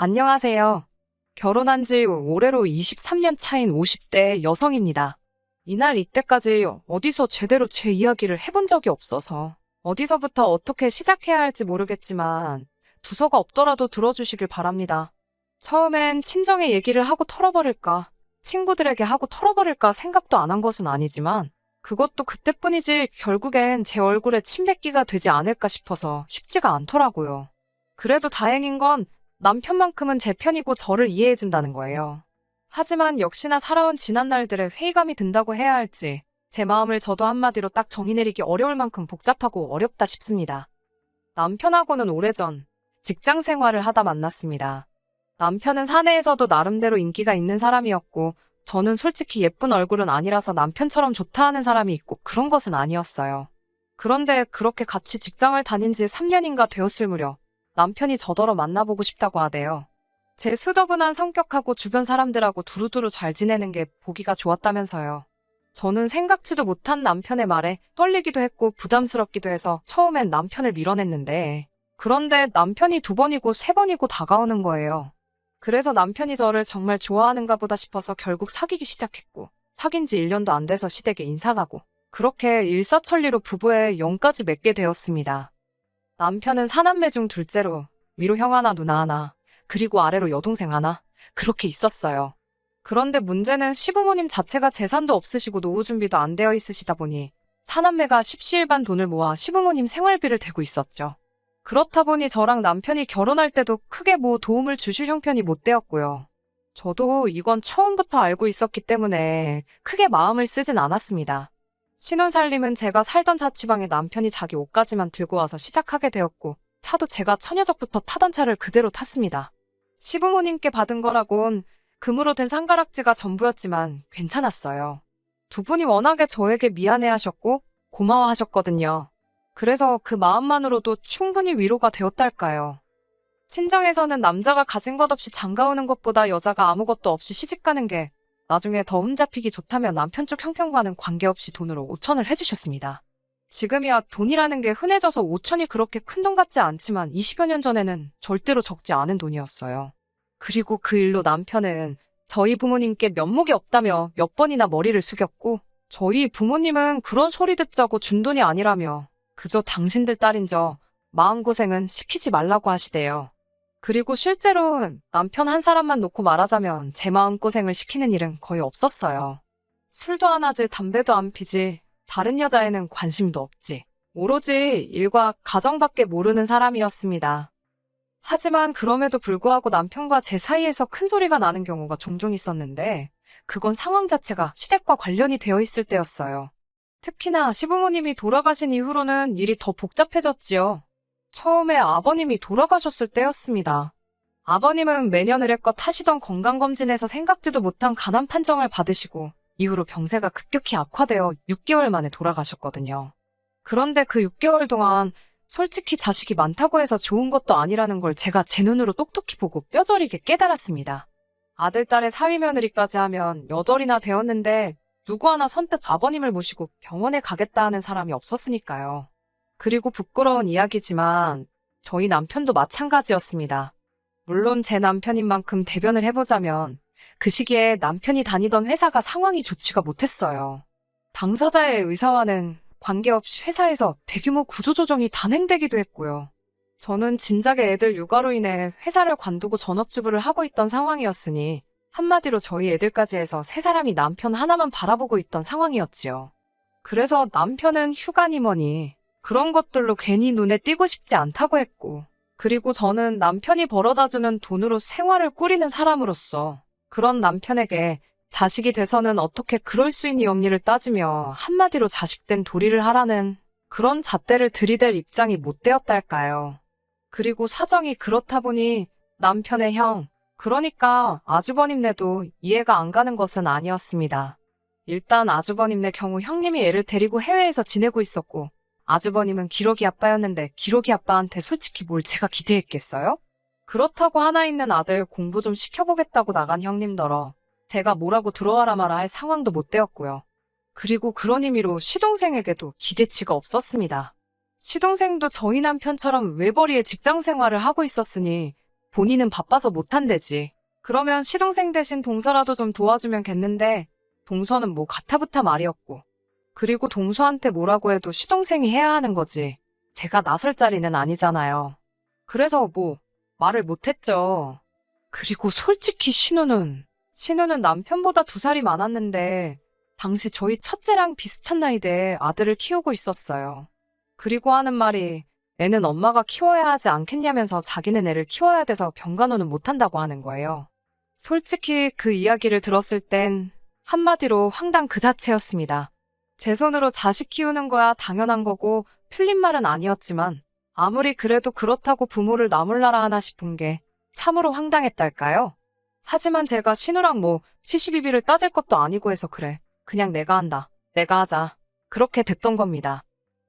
안녕하세요. 결혼한 지 올해로 23년 차인 50대 여성입니다. 이날 이때까지 어디서 제대로 제 이야기를 해본 적이 없어서 어디서부터 어떻게 시작해야 할지 모르겠지만 두서가 없더라도 들어주시길 바랍니다. 처음엔 친정에 얘기를 하고 털어버릴까, 친구들에게 하고 털어버릴까 생각도 안 한 것은 아니지만 그것도 그때뿐이지 결국엔 제 얼굴에 침 뱉기가 되지 않을까 싶어서 쉽지가 않더라고요. 그래도 다행인 건 남편만큼은 제 편이고 저를 이해해준다는 거예요. 하지만 역시나 살아온 지난 날들에 회의감이 든다고 해야 할지 제 마음을 저도 한마디로 딱 정의 내리기 어려울 만큼 복잡하고 어렵다 싶습니다. 남편하고는 오래전 직장 생활을 하다 만났습니다. 남편은 사내에서도 나름대로 인기가 있는 사람이었고 저는 솔직히 예쁜 얼굴은 아니라서 남편처럼 좋다 하는 사람이 있고 그런 것은 아니었어요. 그런데 그렇게 같이 직장을 다닌 지 3년인가 되었을 무렵 남편이 저더러 만나보고 싶다고 하대요. 제 수더분한 성격하고 주변 사람들하고 두루두루 잘 지내는 게 보기가 좋았다면서요. 저는 생각지도 못한 남편의 말에 떨리기도 했고 부담스럽기도 해서 처음엔 남편을 밀어냈는데 그런데 남편이 2번이고 3번이고 다가오는 거예요. 그래서 남편이 저를 정말 좋아하는가 보다 싶어서 결국 사귀기 시작했고 사귄 지 1년도 안 돼서 시댁에 인사 가고 그렇게 일사천리로 부부의 영까지 맺게 되었습니다. 남편은 사남매 중 둘째로 위로 형 하나 누나 하나 그리고 아래로 여동생 하나 그렇게 있었어요. 그런데 문제는 시부모님 자체가 재산도 없으시고 노후 준비도 안 되어 있으시다 보니 사남매가 십시일반 돈을 모아 시부모님 생활비를 대고 있었죠. 그렇다 보니 저랑 남편이 결혼할 때도 크게 도움을 주실 형편이 못 되었고요. 저도 이건 처음부터 알고 있었기 때문에 크게 마음을 쓰진 않았습니다. 신혼살림은 제가 살던 자취방에 남편이 자기 옷까지만 들고 와서 시작하게 되었고 차도 제가 처녀적부터 타던 차를 그대로 탔습니다. 시부모님께 받은 거라곤 금으로 된 상가락지가 전부였지만 괜찮았어요. 2분이 워낙에 저에게 미안해하셨고 고마워하셨거든요. 그래서 그 마음만으로도 충분히 위로가 되었달까요. 친정에서는 남자가 가진 것 없이 장가오는 것보다 여자가 아무것도 없이 시집가는 게 나중에 더 흠잡히기 좋다며 남편 쪽 형편과는 관계없이 돈으로 5천을 해주셨습니다. 지금이야 돈이라는 게 흔해져서 5천이 그렇게 큰 돈 같지 않지만 20여 년 전에는 절대로 적지 않은 돈이었어요. 그리고 그 일로 남편은 저희 부모님께 면목이 없다며 몇 번이나 머리를 숙였고 저희 부모님은 그런 소리 듣자고 준 돈이 아니라며 그저 당신들 딸인 저 마음고생은 시키지 말라고 하시대요. 그리고 실제로 남편 한 사람만 놓고 말하자면 제 마음고생을 시키는 일은 거의 없었어요. 술도 안 하지 담배도 안 피지 다른 여자에는 관심도 없지 오로지 일과 가정밖에 모르는 사람이었습니다. 하지만 그럼에도 불구하고 남편과 제 사이에서 큰 소리가 나는 경우가 종종 있었는데 그건 상황 자체가 시댁과 관련이 되어 있을 때였어요. 특히나 시부모님이 돌아가신 이후로는 일이 더 복잡해졌지요. 처음에 아버님이 돌아가셨을 때였습니다. 아버님은 매년 의례껏 하시던 건강검진에서 생각지도 못한 간암 판정을 받으시고 이후로 병세가 급격히 악화되어 6개월 만에 돌아가셨거든요. 그런데 그 6개월 동안 솔직히 자식이 많다고 해서 좋은 것도 아니라는 걸 제가 제 눈으로 똑똑히 보고 뼈저리게 깨달았습니다. 아들, 딸의 사위 며느리까지 하면 8이나 되었는데 누구 하나 선뜻 아버님을 모시고 병원에 가겠다 하는 사람이 없었으니까요. 그리고 부끄러운 이야기지만 저희 남편도 마찬가지였습니다. 물론 제 남편인 만큼 대변을 해보자면 그 시기에 남편이 다니던 회사가 상황이 좋지가 못했어요. 당사자의 의사와는 관계없이 회사에서 대규모 구조조정이 단행되기도 했고요. 저는 진작에 애들 육아로 인해 회사를 관두고 전업주부를 하고 있던 상황이었으니 한마디로 저희 애들까지 해서 3사람이 남편 하나만 바라보고 있던 상황이었지요. 그래서 남편은 휴가니 뭐니 그런 것들로 괜히 눈에 띄고 싶지 않다고 했고 그리고 저는 남편이 벌어다주는 돈으로 생활을 꾸리는 사람으로서 그런 남편에게 자식이 돼서는 어떻게 그럴 수 있니 엄니를 따지며 한마디로 자식된 도리를 하라는 그런 잣대를 들이댈 입장이 못 되었달까요. 그리고 사정이 그렇다 보니 남편의 형, 그러니까 아주버님네도 이해가 안 가는 것은 아니었습니다. 일단 아주버님네 경우 형님이 애를 데리고 해외에서 지내고 있었고 아주버님은 기러기 아빠였는데 기러기 아빠한테 솔직히 뭘 제가 기대했겠어요? 그렇다고 하나 있는 아들 공부 좀 시켜보겠다고 나간 형님더러 제가 뭐라고 들어와라 마라 할 상황도 못 되었고요. 그리고 그런 의미로 시동생에게도 기대치가 없었습니다. 시동생도 저희 남편처럼 외벌이의 직장 생활을 하고 있었으니 본인은 바빠서 못한대지. 그러면 시동생 대신 동서라도 좀 도와주면 겠는데 동서는 뭐 가타부타 말이었고. 그리고 동서한테 뭐라고 해도 시동생이 해야 하는 거지. 제가 나설 자리는 아니잖아요. 그래서 뭐 말을 못했죠. 그리고 솔직히 신우는 남편보다 2살이 많았는데 당시 저희 첫째랑 비슷한 나이대에 아들을 키우고 있었어요. 그리고 하는 말이 애는 엄마가 키워야 하지 않겠냐면서 자기는 애를 키워야 돼서 병간호는 못한다고 하는 거예요. 솔직히 그 이야기를 들었을 땐 한마디로 황당 그 자체였습니다. 제 손으로 자식 키우는 거야 당연한 거고 틀린 말은 아니었지만 아무리 그래도 그렇다고 부모를 나몰라라 하나 싶은 게 참으로 황당했달까요? 하지만 제가 신우랑 뭐 시시비비를 따질 것도 아니고 해서 그래. 그냥 내가 한다. 내가 하자. 그렇게 됐던 겁니다.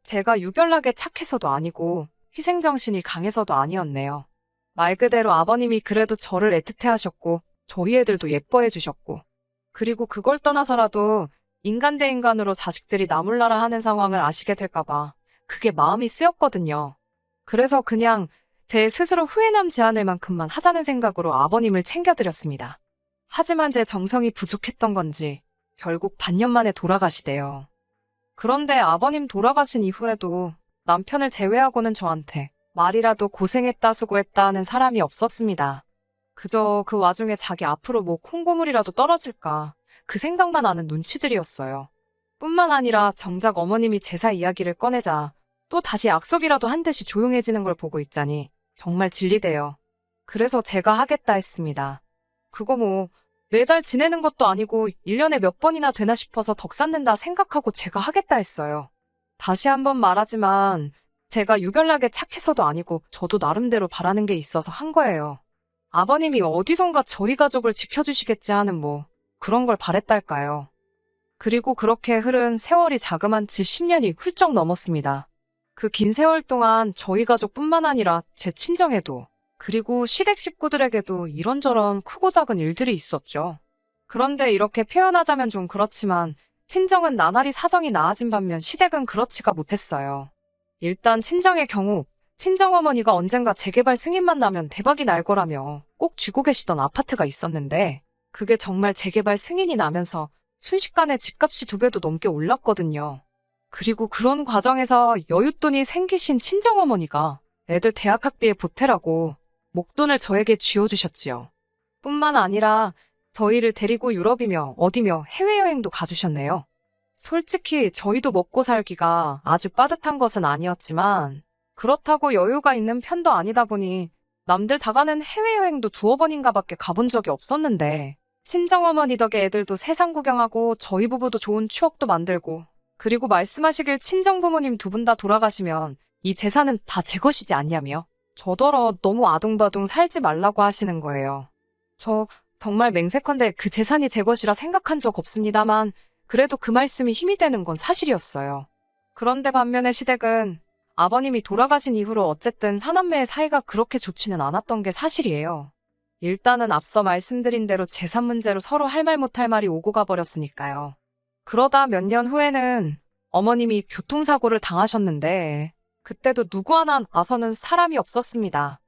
제가 유별나게 착해서도 아니고 희생정신이 강해서도 아니었네요. 말 그대로 아버님이 그래도 저를 애틋해 하셨고 저희 애들도 예뻐해 주셨고 그리고 그걸 떠나서라도 인간 대 인간으로 자식들이 나몰라라 하는 상황을 아시게 될까봐 그게 마음이 쓰였거든요. 그래서 그냥 제 스스로 후회 남지 않을 만큼만 하자는 생각으로 아버님을 챙겨드렸습니다. 하지만 제 정성이 부족했던 건지 결국 반년 만에 돌아가시대요. 그런데 아버님 돌아가신 이후에도 남편을 제외하고는 저한테 말이라도 고생했다 수고했다 하는 사람이 없었습니다. 그저 그 와중에 자기 앞으로 뭐 콩고물이라도 떨어질까 그 생각만 하는 눈치들이었어요. 뿐만 아니라 정작 어머님이 제사 이야기를 꺼내자 또 다시 약속이라도 한 듯이 조용해지는 걸 보고 있자니 정말 질리대요. 그래서 제가 하겠다 했습니다. 그거 뭐 매달 지내는 것도 아니고 1년에 몇 번이나 되나 싶어서 덕 쌓는다 생각하고 제가 하겠다 했어요. 다시 한번 말하지만 제가 유별나게 착해서도 아니고 저도 나름대로 바라는 게 있어서 한 거예요. 아버님이 어디선가 저희 가족을 지켜주시겠지 하는 뭐 그런 걸 바랬달까요. 그리고 그렇게 흐른 세월이 자그만치 10년이 훌쩍 넘었습니다. 그 긴 세월 동안 저희 가족뿐만 아니라 제 친정에도 그리고 시댁 식구들에게도 이런저런 크고 작은 일들이 있었죠. 그런데 이렇게 표현하자면 좀 그렇지만 친정은 나날이 사정이 나아진 반면 시댁은 그렇지가 못했어요. 일단 친정의 경우 친정어머니가 언젠가 재개발 승인만 나면 대박이 날 거라며 꼭 쥐고 계시던 아파트가 있었는데 그게 정말 재개발 승인이 나면서 순식간에 집값이 2배도 넘게 올랐거든요. 그리고 그런 과정에서 여윳돈이 생기신 친정어머니가 애들 대학 학비에 보태라고 목돈을 저에게 쥐어주셨지요. 뿐만 아니라 저희를 데리고 유럽이며 어디며 해외여행도 가주셨네요. 솔직히 저희도 먹고 살기가 아주 빠듯한 것은 아니었지만 그렇다고 여유가 있는 편도 아니다 보니 남들 다 가는 해외여행도 2번인가 밖에 가본 적이 없었는데 친정어머니 덕에 애들도 세상 구경하고 저희 부부도 좋은 추억도 만들고 그리고 말씀하시길 친정부모님 2분 다 돌아가시면 이 재산은 다 제 것이지 않냐며 저더러 너무 아둥바둥 살지 말라고 하시는 거예요. 저 정말 맹세컨대 그 재산이 제 것이라 생각한 적 없습니다만 그래도 그 말씀이 힘이 되는 건 사실이었어요. 그런데 반면에 시댁은 아버님이 돌아가신 이후로 어쨌든 사남매의 사이가 그렇게 좋지는 않았던 게 사실이에요. 일단은 앞서 말씀드린 대로 재산 문제로 서로 할 말 못할 말이 오고 가버렸으니까요. 그러다 몇 년 후에는 어머님이 교통사고를 당하셨는데 그때도 누구 하나 나서는 사람이 없었습니다.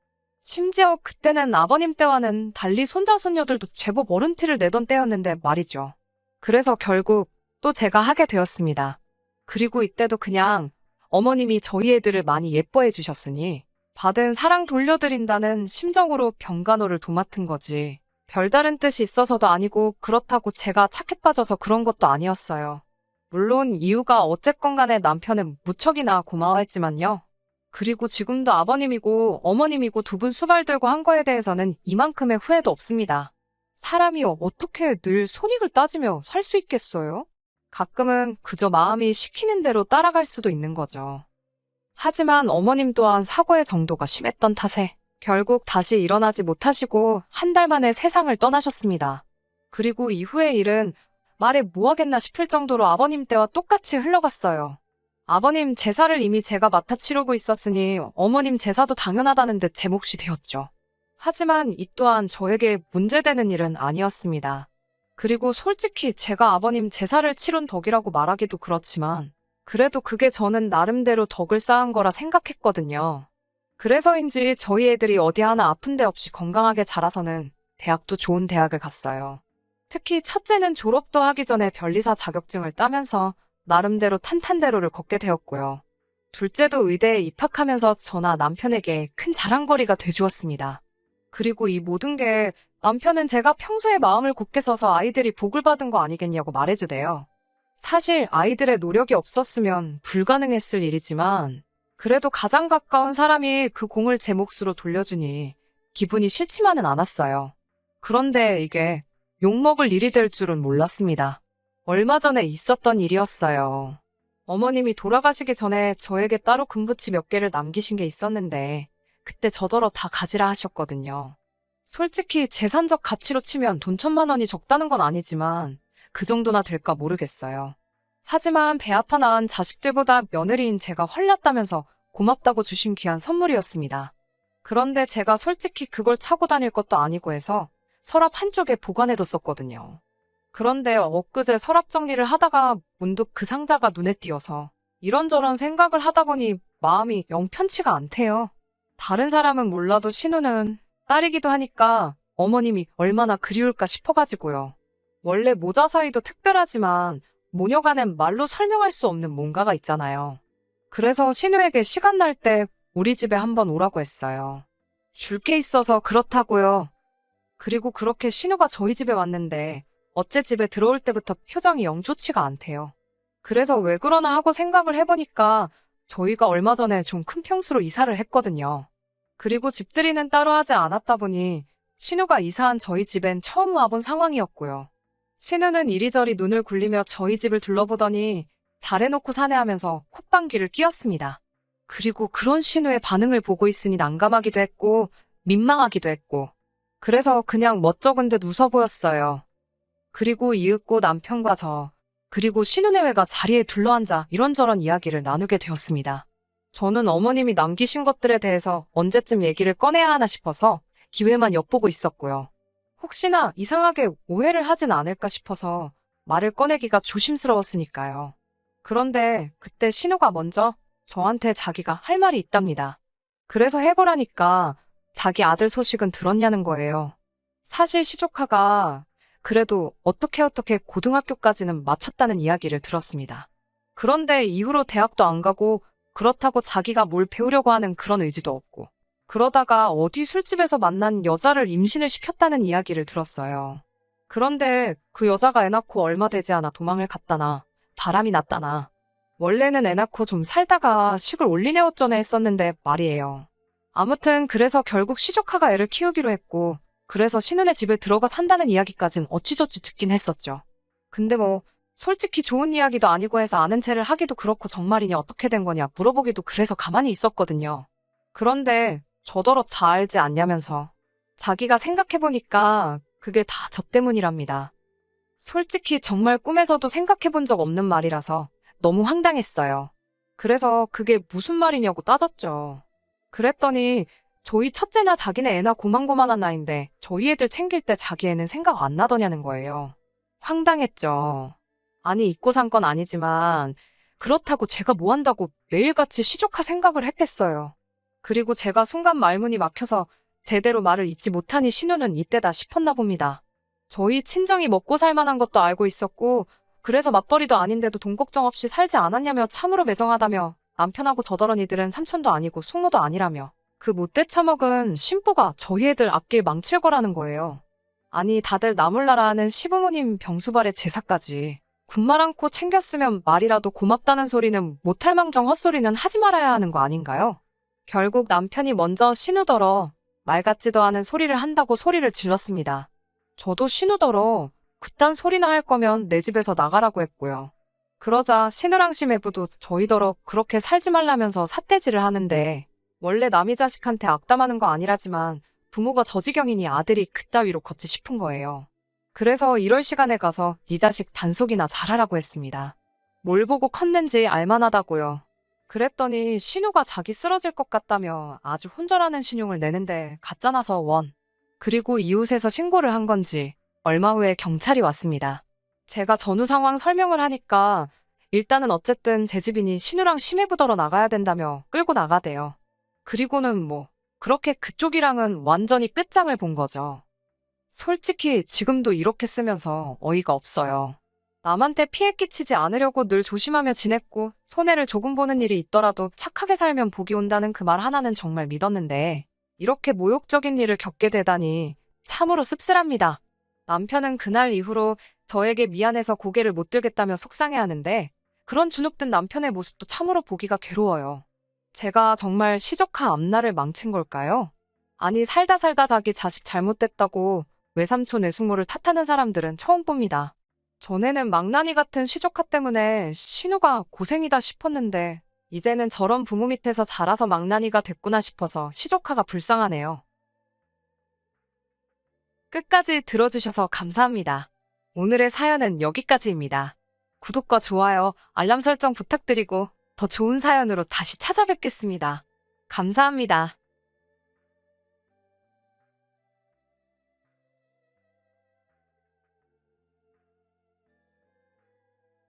심지어 그때는 아버님 때와는 달리 손자 손녀들도 제법 어른 티를 내던 때였는데 말이죠. 그래서 결국 또 제가 하게 되었습니다. 그리고 이때도 그냥 어머님이 저희 애들을 많이 예뻐해 주셨으니 받은 사랑 돌려드린다는 심정으로 병간호를 도맡은 거지. 별다른 뜻이 있어서도 아니고 그렇다고 제가 착해 빠져서 그런 것도 아니었어요. 물론 이유가 어쨌건 간에 남편은 무척이나 고마워했지만요. 그리고 지금도 아버님이고 어머님이고 2분 수발 들고 한 거에 대해서는 이만큼의 후회도 없습니다. 사람이 어떻게 늘 손익을 따지며 살 수 있겠어요? 가끔은 그저 마음이 시키는 대로 따라갈 수도 있는 거죠. 하지만 어머님 또한 사고의 정도가 심했던 탓에 결국 다시 일어나지 못하시고 1달 만에 세상을 떠나셨습니다. 그리고 이후의 일은 말해 뭐하겠나 싶을 정도로 아버님 때와 똑같이 흘러갔어요. 아버님 제사를 이미 제가 맡아 치르고 있었으니 어머님 제사도 당연하다는 듯 제 몫이 되었죠. 하지만 이 또한 저에게 문제되는 일은 아니었습니다. 그리고 솔직히 제가 아버님 제사를 치른 덕이라고 말하기도 그렇지만 그래도 그게 저는 나름대로 덕을 쌓은 거라 생각했거든요. 그래서인지 저희 애들이 어디 하나 아픈 데 없이 건강하게 자라서는 대학도 좋은 대학을 갔어요. 특히 첫째는 졸업도 하기 전에 변리사 자격증을 따면서 나름대로 탄탄대로를 걷게 되었고요. 둘째도 의대에 입학하면서 저나 남편에게 큰 자랑거리가 돼주었습니다. 그리고 이 모든 게 남편은 제가 평소에 마음을 굳게 써서 아이들이 복을 받은 거 아니겠냐고 말해주대요. 사실 아이들의 노력이 없었으면 불가능했을 일이지만 그래도 가장 가까운 사람이 그 공을 제 몫으로 돌려주니 기분이 싫지만은 않았어요. 그런데 이게 욕먹을 일이 될 줄은 몰랐습니다. 얼마 전에 있었던 일이었어요. 어머님이 돌아가시기 전에 저에게 따로 금부치 몇 개를 남기신 게 있었는데 그때 저더러 다 가지라 하셨거든요. 솔직히 재산적 가치로 치면 돈 1,000만 원이 적다는 건 아니지만 그 정도나 될까 모르겠어요. 하지만 배 아파 낳은 자식들보다 며느리인 제가 헐났다면서 고맙다고 주신 귀한 선물이었습니다. 그런데 제가 솔직히 그걸 차고 다닐 것도 아니고 해서 서랍 한쪽에 보관해뒀었거든요. 그런데 엊그제 서랍 정리를 하다가 문득 그 상자가 눈에 띄어서 이런저런 생각을 하다 보니 마음이 영 편치가 않대요. 다른 사람은 몰라도 신우는 딸이기도 하니까 어머님이 얼마나 그리울까 싶어가지고요. 원래 모자 사이도 특별하지만 모녀간엔 말로 설명할 수 없는 뭔가가 있잖아요. 그래서 신우에게 시간 날 때 우리 집에 한번 오라고 했어요. 줄 게 있어서 그렇다고요. 그리고 그렇게 신우가 저희 집에 왔는데 어째 집에 들어올 때부터 표정이 영 좋지가 않대요. 그래서 왜 그러나 하고 생각을 해보니까 저희가 얼마 전에 좀 큰 평수로 이사를 했거든요. 그리고 집들이는 따로 하지 않았다 보니 신우가 이사한 저희 집엔 처음 와본 상황이었고요. 신우는 이리저리 눈을 굴리며 저희 집을 둘러보더니 잘해놓고 사네 하면서 콧방귀를 뀌었습니다. 그리고 그런 신우의 반응을 보고 있으니 난감하기도 했고 민망하기도 했고 그래서 그냥 멋쩍은 듯 웃어 보였어요. 그리고 이윽고 남편과 저 그리고 신우네외가 자리에 둘러앉아 이런저런 이야기를 나누게 되었습니다. 저는 어머님이 남기신 것들에 대해서 언제쯤 얘기를 꺼내야 하나 싶어서 기회만 엿보고 있었고요. 혹시나 이상하게 오해를 하진 않을까 싶어서 말을 꺼내기가 조심스러웠으니까요. 그런데 그때 신우가 먼저 저한테 자기가 할 말이 있답니다. 그래서 해보라니까 자기 아들 소식은 들었냐는 거예요. 사실 시조카가 그래도 어떻게 고등학교까지는 마쳤다는 이야기를 들었습니다. 그런데 이후로 대학도 안 가고 그렇다고 자기가 뭘 배우려고 하는 그런 의지도 없고 그러다가 어디 술집에서 만난 여자를 임신을 시켰다는 이야기를 들었어요. 그런데 그 여자가 애 낳고 얼마 되지 않아 도망을 갔다나 바람이 났다나 원래는 애 낳고 좀 살다가 식을 올리네 어쩌네 했었는데 말이에요. 아무튼 그래서 결국 시조카가 애를 키우기로 했고 그래서 신우네 집에 들어가 산다는 이야기까진 어찌저찌 듣긴 했었죠. 근데 뭐 솔직히 좋은 이야기도 아니고 해서 아는 체를 하기도 그렇고 정말이냐 어떻게 된 거냐 물어보기도 그래서 가만히 있었거든요. 그런데 저더러 다 알지 않냐면서 자기가 생각해보니까 그게 다 저 때문이랍니다. 솔직히 정말 꿈에서도 생각해본 적 없는 말이라서 너무 황당했어요. 그래서 그게 무슨 말이냐고 따졌죠. 그랬더니 저희 첫째나 자기네 애나 고만고만한 나이인데 저희 애들 챙길 때 자기 애는 생각 안 나더냐는 거예요. 황당했죠. 아니 잊고 산 건 아니지만 그렇다고 제가 뭐 한다고 매일같이 시조카 생각을 했겠어요. 그리고 제가 순간 말문이 막혀서 제대로 말을 잇지 못하니 신우는 이때다 싶었나 봅니다. 저희 친정이 먹고 살 만한 것도 알고 있었고 그래서 맞벌이도 아닌데도 돈 걱정 없이 살지 않았냐며 참으로 매정하다며 남편하고 저더러니들은 삼촌도 아니고 숙모도 아니라며 그 못돼 처먹은 신부가 저희 애들 앞길 망칠 거라는 거예요. 아니 다들 나몰라라 하는 시부모님 병수발에 제사까지 군말 않고 챙겼으면 말이라도 고맙다는 소리는 못할 망정 헛소리는 하지 말아야 하는 거 아닌가요? 결국 남편이 먼저 신우더러 말 같지도 않은 소리를 한다고 소리를 질렀습니다. 저도 신우더러 그딴 소리나 할 거면 내 집에서 나가라고 했고요. 그러자 신우랑 시매부도 저희더러 그렇게 살지 말라면서 삿대질을 하는데 원래 남이 자식한테 악담하는 거 아니라지만 부모가 저 지경이니 아들이 그따위로 걷지 싶은 거예요. 그래서 이럴 시간에 가서 네 자식 단속이나 잘하라고 했습니다. 뭘 보고 컸는지 알만하다고요. 그랬더니 신우가 자기 쓰러질 것 같다며 아주 혼절하는 신용을 내는데 가짜나서 원. 그리고 이웃에서 신고를 한 건지 얼마 후에 경찰이 왔습니다. 제가 전후 상황 설명을 하니까 일단은 어쨌든 제 집이니 신우랑 심해부더러 나가야 된다며 끌고 나가대요. 그리고는 뭐, 그렇게 그쪽이랑은 완전히 끝장을 본 거죠. 솔직히 지금도 이렇게 쓰면서 어이가 없어요. 남한테 피해 끼치지 않으려고 늘 조심하며 지냈고, 손해를 조금 보는 일이 있더라도 착하게 살면 복이 온다는 그 말 하나는 정말 믿었는데, 이렇게 모욕적인 일을 겪게 되다니 참으로 씁쓸합니다. 남편은 그날 이후로 저에게 미안해서 고개를 못 들겠다며 속상해하는데, 그런 주눅든 남편의 모습도 참으로 보기가 괴로워요. 제가 정말 시조카 앞날을 망친 걸까요? 아니, 살다 살다 자기 자식 잘못됐다고 외삼촌 외숙모를 탓하는 사람들은 처음 봅니다. 전에는 망나니 같은 시조카 때문에 신우가 고생이다 싶었는데, 이제는 저런 부모 밑에서 자라서 망나니가 됐구나 싶어서 시조카가 불쌍하네요. 끝까지 들어주셔서 감사합니다. 오늘의 사연은 여기까지입니다. 구독과 좋아요, 알람 설정 부탁드리고 더 좋은 사연으로 다시 찾아뵙겠습니다. 감사합니다.